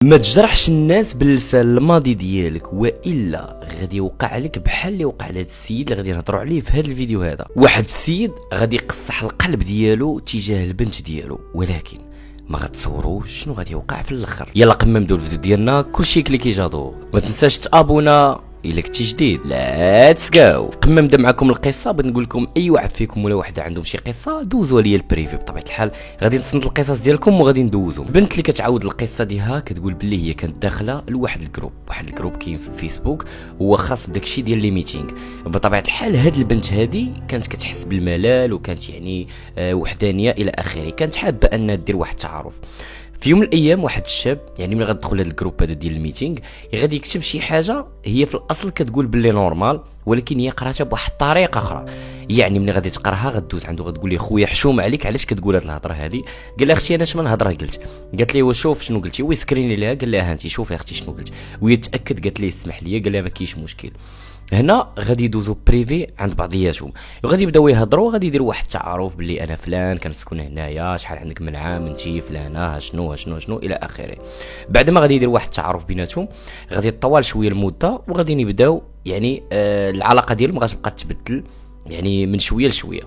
ما تجرحش الناس باللسان الماضي ديالك، والا غادي يوقع لك بحال اللي وقع لهذا السيد اللي غادي نهضروا عليه في هذا الفيديو هذا. واحد السيد غادي يقصح القلب ديالو تجاه البنت ديالو، ولكن ما غتصوروش شنو غادي يوقع في الاخر. يلا قبل ما نبداو الفيديو ديالنا كلشي كليكي جادور، ما تنساش تابونا الا كنتي جديد. ليتس جو. قبل ما نبدا معكم القصه بغيت نقول لكم اي واحد فيكم ولا وحده عندهم شي قصه دوزوا لي البريفي. بطبيعه الحال غادي نصنت القصص ديالكم وغادي ندوزهم. البنت اللي كتعاود القصه ديالها كتقول باللي هي كانت داخله لواحد الجروب، واحد الجروب كاين في الفيسبوك هو خاص بداكشي ديال لي ميتينغ. بطبيعه الحال هاد البنت هادي كانت كتحس بالملل وكانت يعني وحدانيه الى اخره، كانت حابه انها دير واحد التعارف. في يوم من الايام واحد الشاب يعني ملي غتدخل هذا الجروب هذا ديال الميتينغ غادي يكتب شي حاجه هي في الاصل كتقول باللي نورمال، ولكن هي قراها بواحد الطريقه اخرى. يعني ملي غادي تقراها غدوز عنده غتقول لي خويا حشوم عليك علاش كتقول هاد الهضره هادي. قال لها اختي انا اش من هضره قالت لي وشوف شنو قلتي، ويسكريني ليها قال لها ها انت شوفي اختي شنو قلت، وهي تاكد قالت لي اسمح لي، قال لها ما كاينش مشكل. هنا غادي يدوزوا بريفي عند بعضياتهم وغادي يبداو يهضروا، غادي يديروا واحد التعارف باللي انا فلان كنسكن هنايا، شحال عندك من عام انتي فلانه، شنو الى اخره. بعد ما غادي يديروا واحد التعارف بيناتهم غادي يطول شويه المده وغادي يبداو يعني العلاقه ديالهم غتبقى تبدل يعني من شويه لشويه.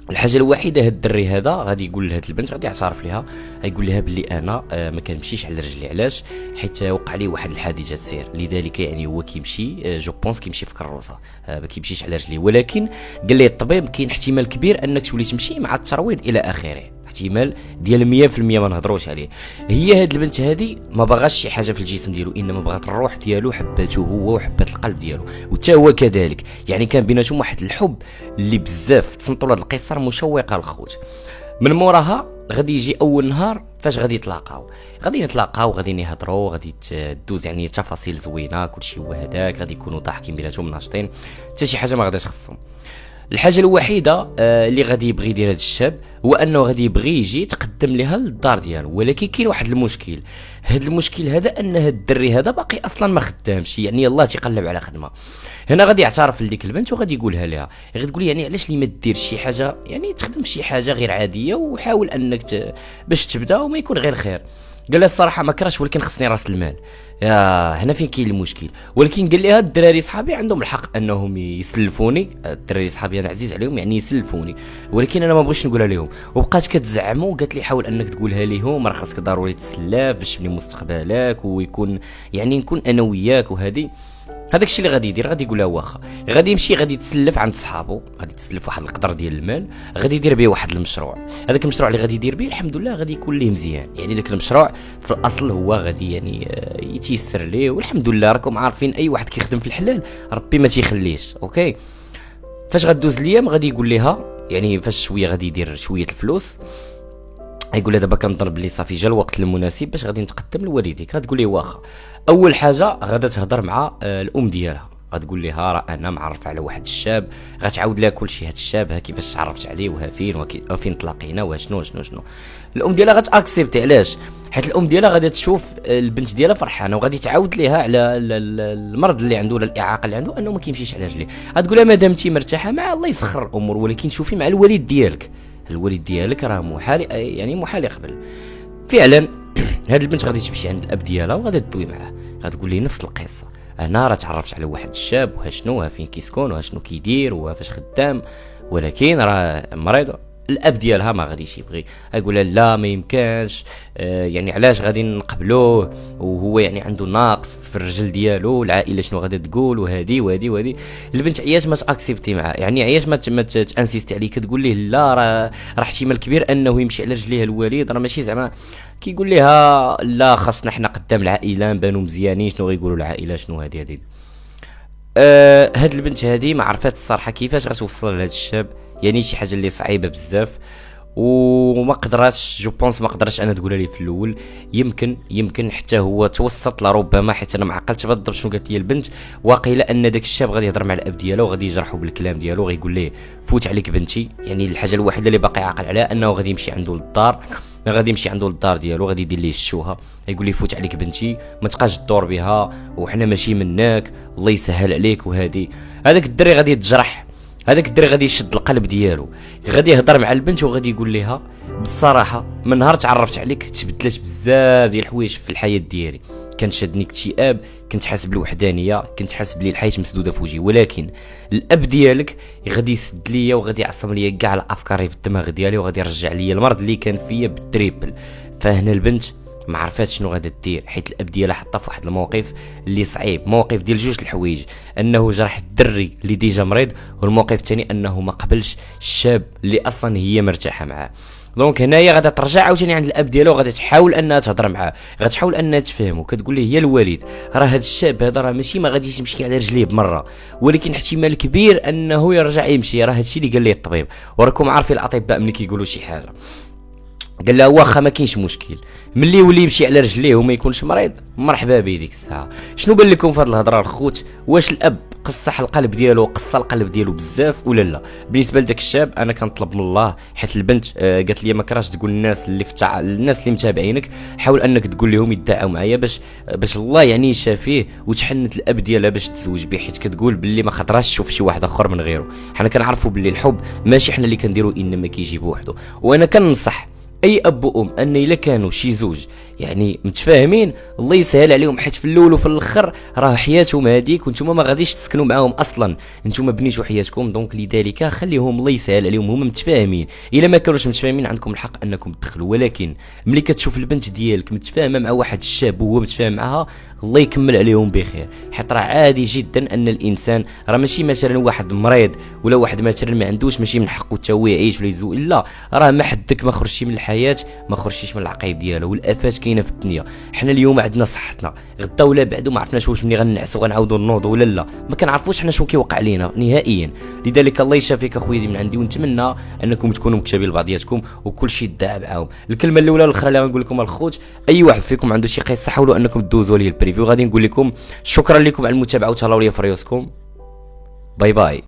الحاجه الوحيده هاد الدري هذا غادي يقول لهاد البنت، غادي يعترف لها، غيقول لها باللي انا ما كنمشيش على رجلي. علاش؟ حيت وقع لي واحد الحادثه سير، لذلك يعني هو كيمشي جو بونس كيمشي في كروسه، ما كيمشيش على رجليه. ولكن قال لي الطبيب كاين احتمال كبير انك تولي تمشي مع الترويض الى اخره، احتمال ديال 100% ما نهضروش عليه. هي هاد البنت هادي ما باغاش شي حاجه في الجسم ديالو، انما بغات الروح ديالو، حباته هو وحبات القلب ديالو، وتا هو كذلك. يعني كان بيناتهم واحد الحب اللي بزاف. تصنتوا لهاد القصه مشوقه الخوت. من موراها غادي يجي اول نهار فاش غادي يتلاقاو غادي يهضروا، غادي تدوز يعني تفاصيل زوينه، كلشي هو هذاك، غادي يكونوا ضاحكين بيناتهم ناشطين، حتى شي حاجه ما غاديش تخصهم. الحاجه الوحيده اللي غادي يبغي يدير هذا الشاب هو انه غادي يبغي يجي يتقدم لها للدار ديالو، ولكن كاين واحد المشكل. هذا المشكل هذا ان هذا الدري هذا باقي اصلا ما خدامش، يعني يلاه تيقلب على خدمه. هنا غادي يعترف لديك البنت وغادي يقولها لها، غادي تقول يعني علاش لي ما دير شي حاجه، يعني تخدم شي حاجه غير عاديه وحاول انك باش تبدا وما يكون غير خير. قال لها الصراحه ما كراش، ولكن خصني راس المال. هنا فين كاين المشكل. ولكن قال لي هاد الدراري صحابي عندهم الحق انهم يسلفوني، الدراري صحابي انا عزيز عليهم يعني يسلفوني، ولكن انا ما بغيتش نقولها لهم. وبقات كتزعم وقالت لي حاول انك تقولها لهم، راه خاصك ضروري تسلف باش تبني مستقبلك ويكون يعني نكون انا وياك. وهذه هذاك الشيء اللي غادي يدير، غادي يقول لها واخا، غادي يمشي غادي يتسلف عند صحابو، غادي يتسلف واحد القدر ديال المال، غادي يدير به واحد المشروع. هذاك المشروع اللي غادي يدير به الحمد لله غادي يكون ليه مزيان. يعني داك المشروع في الاصل هو غادي يعني يتيسر ليه، والحمد لله راكم عارفين اي واحد كيخدم في الحلال ربي ما تيخليش. اوكي، فاش غدوز الايام غادي يقول لها يعني فاش شويه غادي يدير شويه الفلوس، يقول لها دابا كنظن بلي صافي جا الوقت المناسب باش غادي نتقدم لوالديك. غتقول ليه واخا. اول حاجه غادا تهضر مع الام ديالها، غتقول لها راه انا معرف على واحد الشاب، غتعاود لها كلشي هاد الشاب، ها كيفاش تعرفت عليه وها فين تلاقينا وها شنو. الام ديالها غتاكسبتي. علاش؟ حيت الام ديالها غادي تشوف البنت ديالها فرحانه وغادي تعاود ليها على المرض اللي عنده ولا الاعاقه اللي عنده انه ما كيمشيش على رجليه. غتقول لها مادام انت مرتاحه مع الله يسخر الامور، ولكن شوفي مع الوالد ديالك، الوالد ديالك راه محال يعني محال يقبل. فعلا هاد البنت غادي تمشي عند الاب ديالها وغادي تدوي معاه، غتقول ليه نفس القصه، انا راه تعرفت على واحد الشاب وها شنو، وها فين كيسكن وها شنو كيدير وها فاش خدام، ولكن راه مريض. الاب ديالها ما غاديش يبغي، يقول لا ما يمكنش، يعني علاش غادي نقبلوه وهو يعني عنده ناقص في الرجل ديالو، العائله شنو غادي تقول وهذه. البنت عياش ما تاكسبتي معاه، يعني عياش ما تانسيستي عليه، كتقول ليه لا راه احتمال كبير انه يمشي على رجليه الوالد، راه ماشي زعما كيقول لها لا خاصنا حنا قدام العائله نبانو مزيانين، شنو غيقولوا العائله شنو هذه. هاد البنت هذه ما عرفات الصراحه كيفاش غتوصل لهاد الشاب، يعني شي حاجه اللي صعيبه بزاف وما قدراتش جو بونس ما قدرتش انا تقولها لي في الاول. يمكن حتى هو توسط لربما، حيت انا ما عقلتش بالضبط شنو قالت لي البنت. واقيلا ان داك الشاب غادي يهضر مع الاب ديالو وغادي يجرحو بالكلام ديالو، غيقول ليه فوت عليك بنتي. يعني الحاجه الوحيده اللي باقي عاقل عليها انه غادي يمشي عنده للدار، ديالو غادي يدير ليه الشوهه، يقول لي فوت عليك بنتي ما تبقاش تدور بها وحنا ماشي منك، الله يسهل عليك. وهذه هذاك الدري غادي يتجرح هذاك الدري غادي يشد القلب ديالو، غادي يهضر مع البنت وغادي يقول لها بالصراحه من نهار تعرفت عليك تبدلت بزاف ديال الحوايج في الحياه ديالي، كان شادني اكتئاب، كنت حاسس بالوحدانيه، كنت حاسس بلي الحياه مسدوده في وجهي، ولكن الاب ديالك غادي يسد ليا وغادي يعصم ليا كاع الافكار في الدماغ ديالي وغادي يرجع ليا المرض اللي كان فيا بالتريبل. فهنا البنت ما عرفاتش شنو غادا دير، حيت الاب ديالها حطها في واحد الموقف اللي صعيب، موقف ديال جوج الحوايج، انه جرح الدري اللي ديجا مريض، والموقف الثاني انه ما قبلش الشاب اللي اصلا هي مرتاحه معاه. دونك هنايا غادا ترجع عاوتاني عند الاب ديالو وغادا تحاول انها تهضر معاه، غتحاول انها تفهمو، كتقول ليه يا الوالد راه هذا الشاب هذا راه ماشي ما غاديش يمشي على رجليه بمره، ولكن احتمال كبير انه يرجع يمشي، راه هادشي اللي قال ليه الطبيب، وراكم عارفين الاطباء ملي كيقولوا شي حاجه. قال لها واخا ما كاينش مشكل، ملي يولي يمشي على رجليه وما يكونش مريض مرحبا به ديك الساعه. شنو بان لكم في هذه الهضره الخوت؟ واش الاب قصح القلب ديالو قص القلب ديالو بزاف ولا لا؟ بالنسبه لذاك الشاب انا كنطلب من الله، حيت البنت قالت لي ما كراش تقول للناس اللي الناس اللي متابعينك، حاول انك تقول لهم يدعوا معايا باش الله يعني يشافيه وتحنت الاب ديالها باش تزوج به، حيت كتقول باللي ما خطراش تشوف شي واحد اخر من غيره. حنا كنعرفوا باللي الحب ماشي حنا اللي كنديروا، انما كيجي بوحده. وانا كننصح اي اب وام ان الا كانوا شي زوج يعني متفاهمين الله يسهل عليهم، حيت في الاول وفي الاخر راه حياتهم هذيك وانتم ما غاديش تسكنوا معاهم اصلا، انتم بنيتوا حياتكم، دونك لذلك خليهم الله يسهل عليهم هما متفاهمين. الا ما كانوش متفاهمين عندكم الحق انكم تدخلوا، ولكن ملي كتشوف البنت ديالك متفاهمه مع واحد الشاب وهو متفاهم معها الله يكمل عليهم بخير، حيت راه عادي جدا ان الانسان راه ماشي مثلا واحد مريض ولا واحد مثلا ما عندوش ماشي من حقه حتى هو يعيش ولا يزوج، لا راه ما حدك ما خرجتي من الحياه ما خرجتيش من العقيب ديالو، والافات كاينه في الدنيا. حنا اليوم عندنا صحتنا، غدا ولا بعدو ما عرفناش واش ملي غنعسوا غنعاودوا نوضوا ولا لا، ما كنعرفوش حنا شنو كيوقع لينا نهائيا. لذلك الله يشافيك اخويا دي من عندي، ونتمنى انكم تكونوا مكتابين لبعضياتكم وكل شيء يدعى معاهم. الكلمه الاولى والاخرى اللي غنقول لكم الخوت، اي واحد فيكم عنده شي قصه حاولوا انكم تدوزوا لي البريفيو، غادي نقول لكم شكرا لكم على المتابعه وتهلاو ليا في ريوسكم، باي باي.